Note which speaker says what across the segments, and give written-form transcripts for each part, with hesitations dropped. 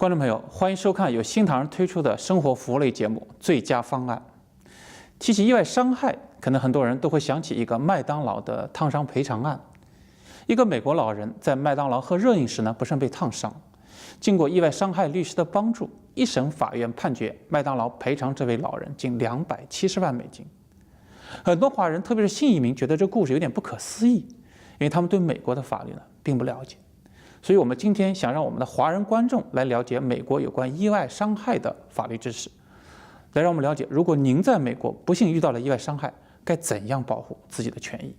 Speaker 1: 观众朋友，欢迎收看由新唐人推出的生活服务类节目《最佳方案》。提起意外伤害，可能很多人都会想起一个麦当劳的烫伤赔偿案。一个美国老人在麦当劳喝热饮时不慎被烫伤，经过意外伤害律师的帮助，一审法院判决麦当劳赔偿这位老人近270万美金。很多华人，特别是新移民，觉得这故事有点不可思议，因为他们对美国的法律并不了解。所以我们今天想让我们的华人观众来了解美国有关意外伤害的法律知识，来让我们了解，如果您在美国不幸遇到了意外伤害，该怎样保护自己的权益。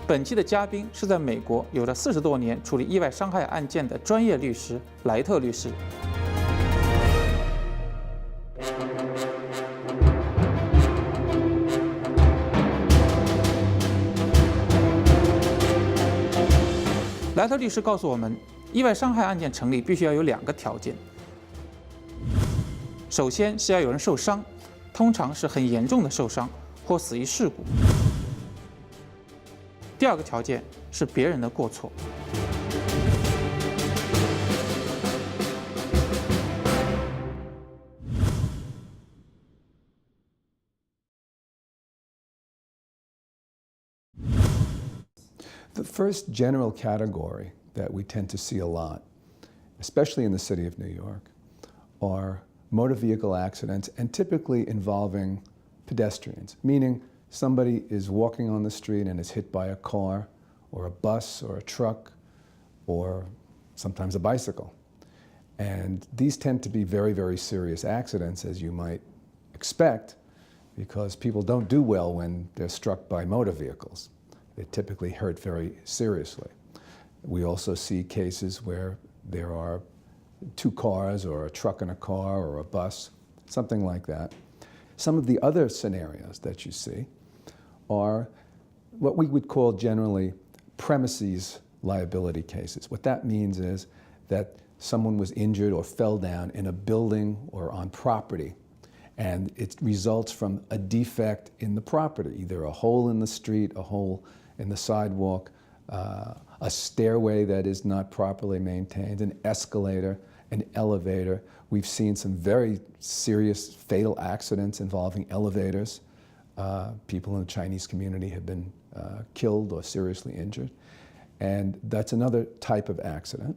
Speaker 1: 本期的嘉宾是在美国有着40多年处理意外伤害案件的专业律师莱特律师。莱特律师告诉我们，意外伤害案件成立必须要有2个条件。首先是要有人受伤，通常是很严重的受伤或死于事故。第2个条件是别人的过错。
Speaker 2: The first general category that we tend to see a lot, especially in the city of New York, are motor vehicle accidents, and typically involving pedestrians, meaning somebody is walking on the street and is hit by a car or a bus or a truck or sometimes a bicycle. And these tend to be very, very serious accidents, as you might expect, because people don't do well when they're struck by motor vehicles. They typically hurt very seriously. We also see cases where there are 2 cars or a truck and a car or a bus, something like that. Some of the other scenarios that you see are what we would call generally premises liability cases. What that means is that someone was injured or fell down in a building or on property, and it results from a defect in the property, either a hole in the street, a hole in the sidewalk, a stairway that is not properly maintained, an escalator, an elevator. We've seen some very serious fatal accidents involving elevators. People in the Chinese community have been killed or seriously injured. And that's another type of accident.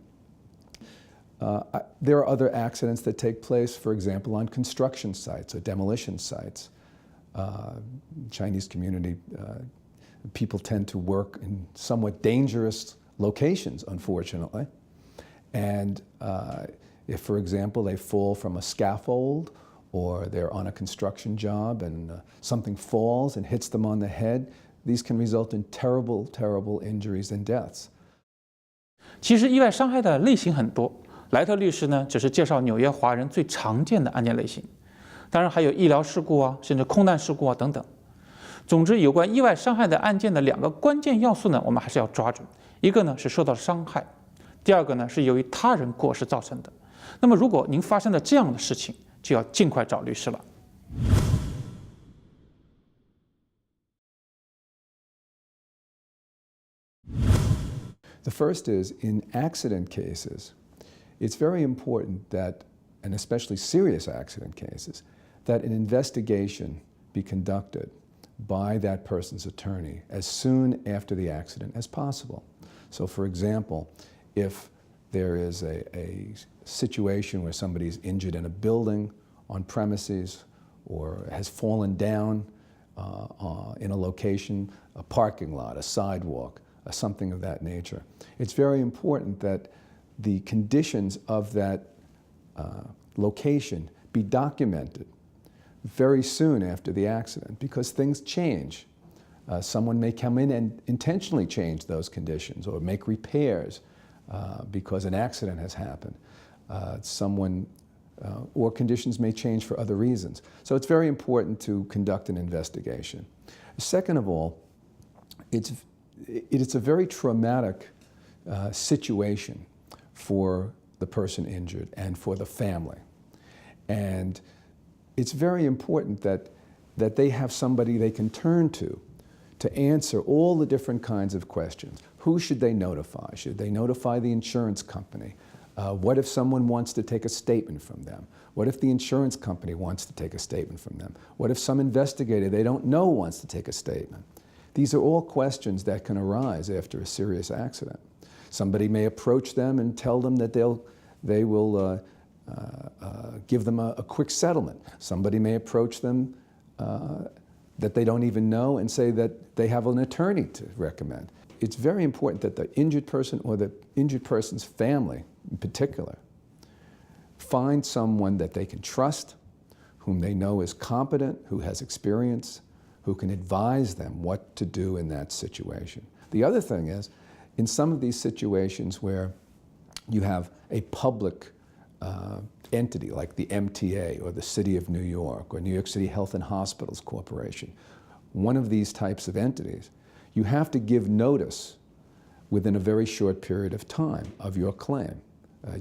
Speaker 2: There are other accidents that take place, for example, on construction sites or demolition sites. Chinese community people tend to work in somewhat dangerous locations, unfortunately. And if, for example, they fall from a scaffold or they're on a construction job and something falls and hits them on the head, these can result in terrible, terrible injuries and deaths.
Speaker 1: 其实意外伤害的类型很多，莱特律师只是介绍纽约华人最常见的案件类型，当然还有医疗事故甚至空难事故等等。总之，有关意外伤害的案件的2个关键要素我们还是要抓准。一个是受到伤害，第2个是由于他人过失造成的。那么，如果您发生了这样的事情，就要尽快找律师了。
Speaker 2: The first is, in accident cases, it's very important that, and especially serious accident cases, that an investigation be conducted by that person's attorney as soon after the accident as possible. So, for example, if there is a situation where somebody is injured in a building, on premises, or has fallen down in a location, a parking lot, a sidewalk, something of that nature, it's very important that the conditions of that location be documented very soon after the accident, because things change. Someone may come in and intentionally change those conditions or make repairs because an accident has happened. Or conditions may change for other reasons. So it's very important to conduct an investigation. Second of all, it's a very traumatic situation for the person injured and for the family. And it's very important that they have somebody they can turn to to answer all the different kinds of questions. Who should they notify? Should they notify the insurance company? What if someone wants to take a statement from them? What if the insurance company wants to take a statement from them? What if some investigator they don't know wants to take a statement? These are all questions that can arise after a serious accident. Somebody may approach them and tell them that they will give them a quick settlement. Somebody may approach them that they don't even know and say that they have an attorney to recommend. It's very important that the injured person or the injured person's family in particular find someone that they can trust, whom they know is competent, who has experience, who can advise them what to do in that situation. The other thing is, in some of these situations where you have a public entity like the MTA or the City of New York or New York City Health and Hospitals Corporation, one of these types of entities, you have to give notice within a very short period of time of your claim,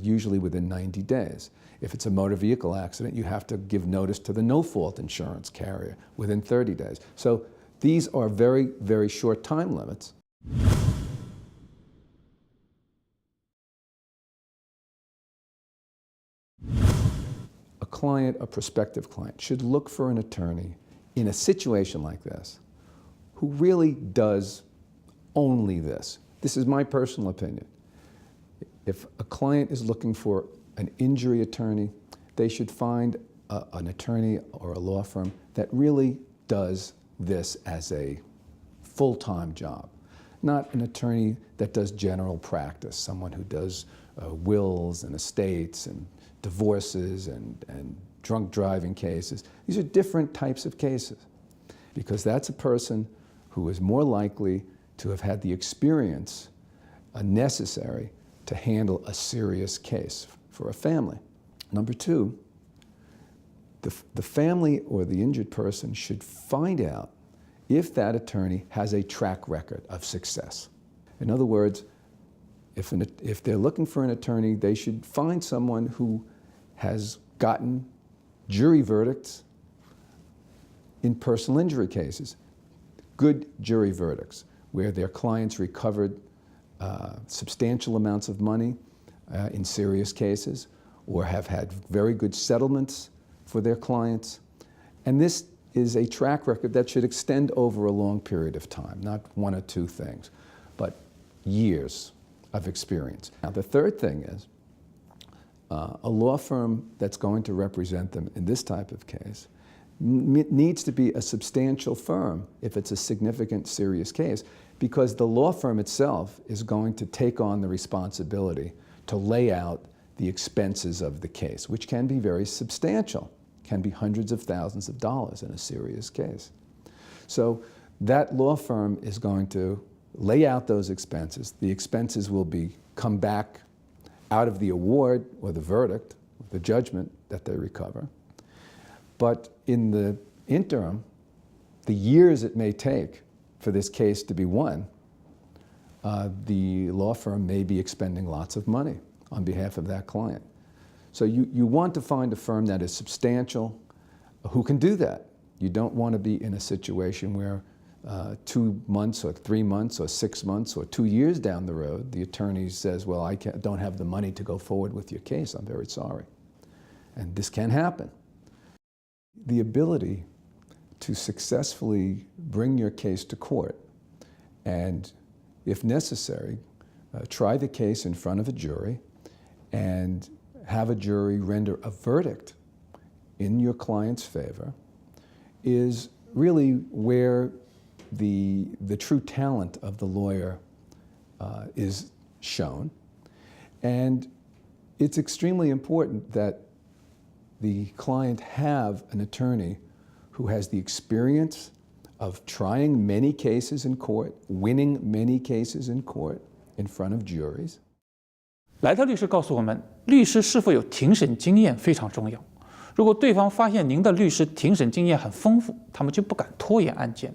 Speaker 2: usually within 90 days. If it's a motor vehicle accident, you have to give notice to the no-fault insurance carrier within 30 days. So these are very, very short time limits. A client, a prospective client, should look for an attorney in a situation like this who really does only this. This is my personal opinion. If a client is looking for an injury attorney, they should find an attorney or a law firm that really does this as a full-time job. Not an attorney that does general practice, someone who does wills and estates and divorces and drunk driving cases. These are different types of cases because that's a person who is more likely to have had the experience necessary to handle a serious case for a family. Number two, the family or the injured person should find out if that attorney has a track record of success. In other words, if they're looking for an attorney, they should find someone who has gotten jury verdicts in personal injury cases, good jury verdicts, where their clients recovered substantial amounts of money in serious cases, or have had very good settlements for their clients. And this is a track record that should extend over a long period of time, not one or two things, but years of experience. Now, the third thing is a law firm that's going to represent them in this type of case needs to be a substantial firm if it's a significant, serious case, because the law firm itself is going to take on the responsibility to lay out the expenses of the case, which can be very substantial, can be hundreds of thousands of dollars in a serious case. So that law firm is going to lay out those expenses. The expenses will come back out of the award or the verdict, the judgment that they recover. But in the interim, the years it may take for this case to be won, the law firm may be expending lots of money on behalf of that client. So you want to find a firm that is substantial, who can do that. You don't want to be in a situation where 2 months or 3 months or 6 months or 2 years down the road, the attorney says, well, I don't have the money to go forward with your case. I'm very sorry. And this can happen. The ability to successfully bring your case to court and, if necessary, try the case in front of a jury and have a jury render a verdict in your client's favor is really where the true talent of the lawyer is shown. And it's extremely important that the client have an attorney who has the experience of trying many cases in court, winning many cases in court in front of juries.
Speaker 1: 莱特律师告诉我们，律师是否有庭审经验非常重要。如果对方发现您的律师庭审经验很丰富，他们就不敢拖延案件，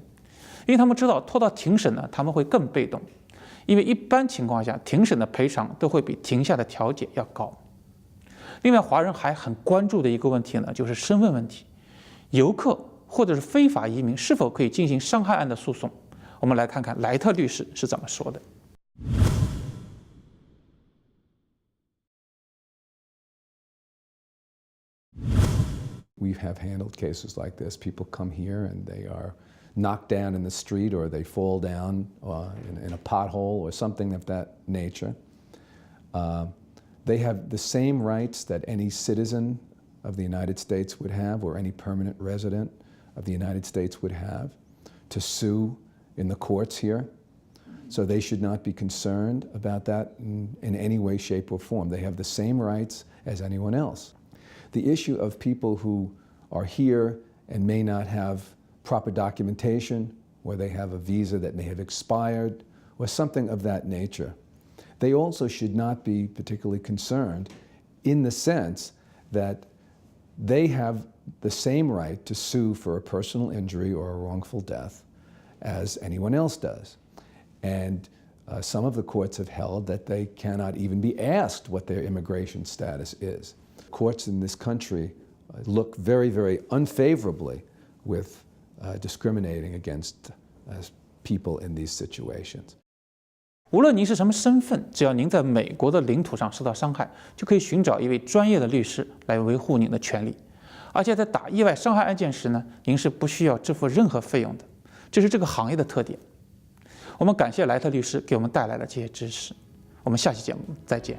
Speaker 1: 因为他们知道拖到庭审呢，他们会更被动。因为一般情况下，庭审的赔偿都会比庭下的调解要高。另外，华人还很关注的一个问题呢，就是身份问题。游客或者是非法移民是否可以进行伤害案的诉讼？我们来看看莱特律师是怎么说的。
Speaker 2: We have handled cases like this. People come here and they are knocked down in the street, or they fall down in a pothole or something of that nature. They have the same rights that any citizen of the United States would have, or any permanent resident of the United States would have, to sue in the courts here. So they should not be concerned about that in any way, shape, or form. They have the same rights as anyone else. The issue of people who are here and may not have proper documentation, or they have a visa that may have expired, or something of that nature, they also should not be particularly concerned, in the sense that they have the same right to sue for a personal injury or a wrongful death as anyone else does. And some of the courts have held that they cannot even be asked what their immigration status is. Courts in this country look very, very unfavorably with discriminating against people in these situations.
Speaker 1: 无论您是什么身份，只要您在美国的领土上受到伤害，就可以寻找一位专业的律师来维护您的权利。而且在打意外伤害案件时呢，您是不需要支付任何费用的，这是这个行业的特点。我们感谢莱特律师给我们带来的这些知识。我们下期节目再见。